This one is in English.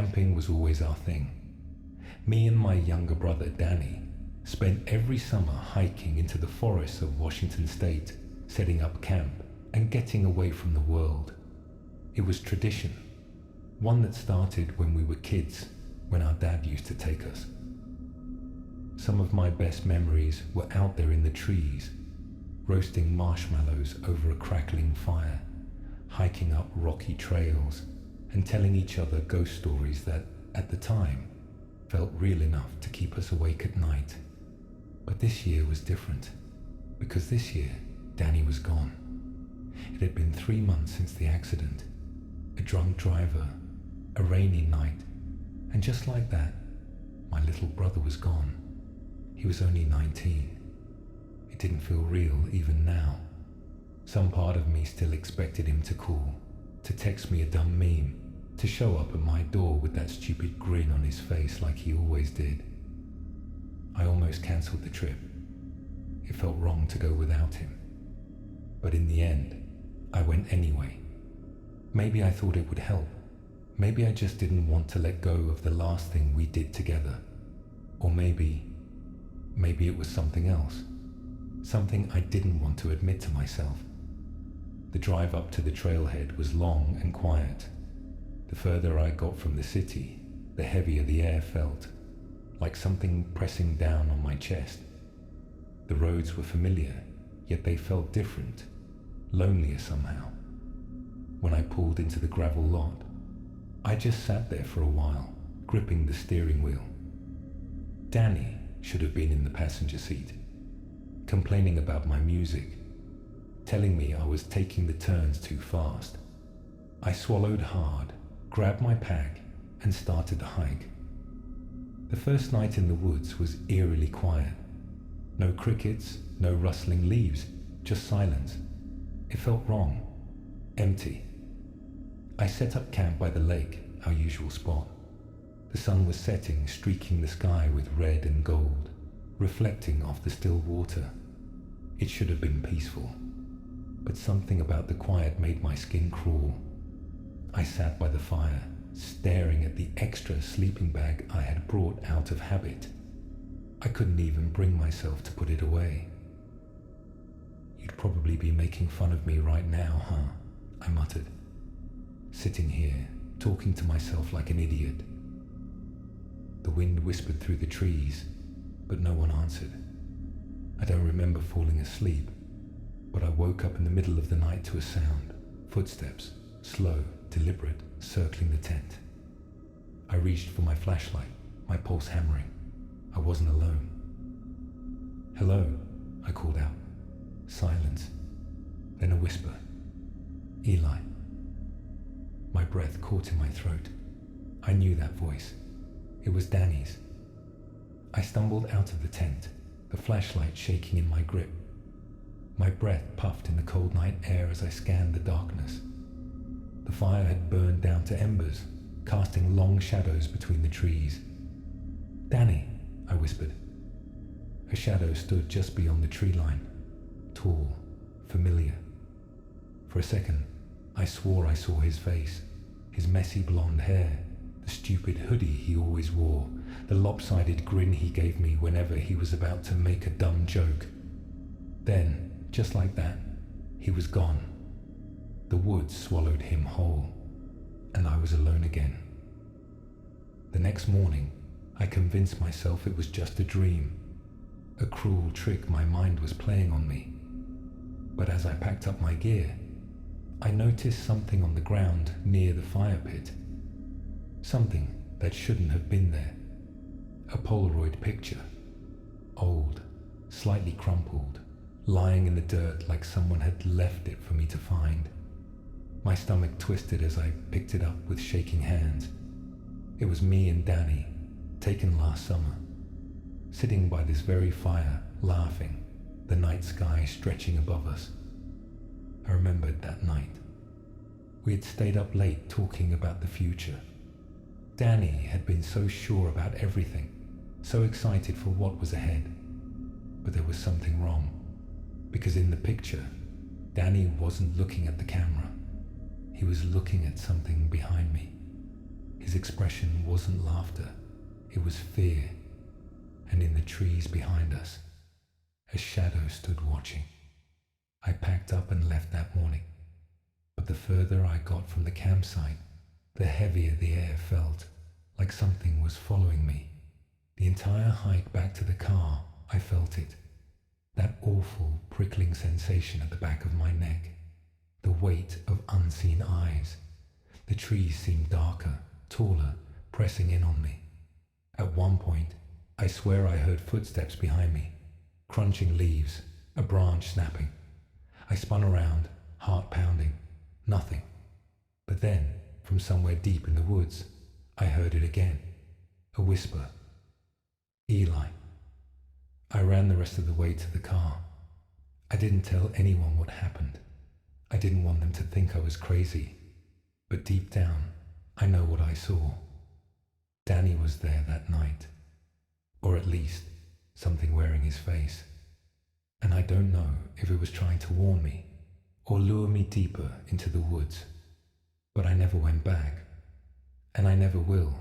camping was always our thing. Me and my younger brother Danny spent every summer hiking into the forests of Washington State, setting up camp and getting away from the world. It was tradition, one that started when we were kids, when our dad used to take us. Some of my best memories were out there in the trees, roasting marshmallows over a crackling fire, hiking up rocky trails, and telling each other ghost stories that, at the time, felt real enough to keep us awake at night. But this year was different, because this year, Danny was gone. It had been 3 months since the accident, a drunk driver, a rainy night, and just like that, my little brother was gone. He was only 19. It didn't feel real even now. Some part of me still expected him to call, to text me a dumb meme, to show up at my door with that stupid grin on his face like he always did. I almost cancelled the trip. It felt wrong to go without him. But in the end, I went anyway. Maybe I thought it would help. Maybe I just didn't want to let go of the last thing we did together. Or maybe it was something else. Something I didn't want to admit to myself. The drive up to the trailhead was long and quiet. The further I got from the city, the heavier the air felt, like something pressing down on my chest. The roads were familiar, yet they felt different, lonelier somehow. When I pulled into the gravel lot, I just sat there for a while, gripping the steering wheel. Danny should have been in the passenger seat, complaining about my music, telling me I was taking the turns too fast. I swallowed hard, grabbed my pack, and started the hike. The first night in the woods was eerily quiet. No crickets, no rustling leaves, just silence. It felt wrong, empty. I set up camp by the lake, our usual spot. The sun was setting, streaking the sky with red and gold, reflecting off the still water. It should have been peaceful, but something about the quiet made my skin crawl. I sat by the fire, staring at the extra sleeping bag I had brought out of habit. I couldn't even bring myself to put it away. "You'd probably be making fun of me right now, huh?" I muttered, sitting here, talking to myself like an idiot. The wind whispered through the trees, but no one answered. I don't remember falling asleep, but I woke up in the middle of the night to a sound, footsteps, slow, deliberate, circling the tent. I reached for my flashlight, my pulse hammering. I wasn't alone. "Hello," I called out. Silence, then a whisper. "Eli." My breath caught in my throat. I knew that voice. It was Danny's. I stumbled out of the tent, the flashlight shaking in my grip. My breath puffed in the cold night air as I scanned the darkness. The fire had burned down to embers, casting long shadows between the trees. "Danny," I whispered. A shadow stood just beyond the tree line, tall, familiar. For a second, I swore I saw his face, his messy blonde hair, the stupid hoodie he always wore, the lopsided grin he gave me whenever he was about to make a dumb joke. Then, just like that, he was gone. The woods swallowed him whole, and I was alone again. The next morning, I convinced myself it was just a dream, a cruel trick my mind was playing on me. But as I packed up my gear, I noticed something on the ground near the fire pit. Something that shouldn't have been there. A Polaroid picture. Old, slightly crumpled, lying in the dirt like someone had left it for me to find. My stomach twisted as I picked it up with shaking hands. It was me and Danny, taken last summer, sitting by this very fire, laughing, the night sky stretching above us. I remembered that night. We had stayed up late talking about the future. Danny had been so sure about everything, so excited for what was ahead. But there was something wrong, because in the picture, Danny wasn't looking at the camera. He was looking at something behind me. His expression wasn't laughter, it was fear. And in the trees behind us, a shadow stood watching. I packed up and left that morning, but the further I got from the campsite, the heavier the air felt, like something was following me. The entire hike back to the car, I felt it. That awful, prickling sensation at the back of my neck. The weight of unseen eyes. The trees seemed darker, taller, pressing in on me. At one point, I swear I heard footsteps behind me, crunching leaves, a branch snapping. I spun around, heart pounding. Nothing. But then, from somewhere deep in the woods, I heard it again. A whisper. Eli. I ran the rest of the way to the car. I didn't tell anyone what happened. I didn't want them to think I was crazy. But deep down, I know what I saw. Danny was there that night. Or at least, something wearing his face. And I don't know if it was trying to warn me or lure me deeper into the woods. But I never went back. And I never will.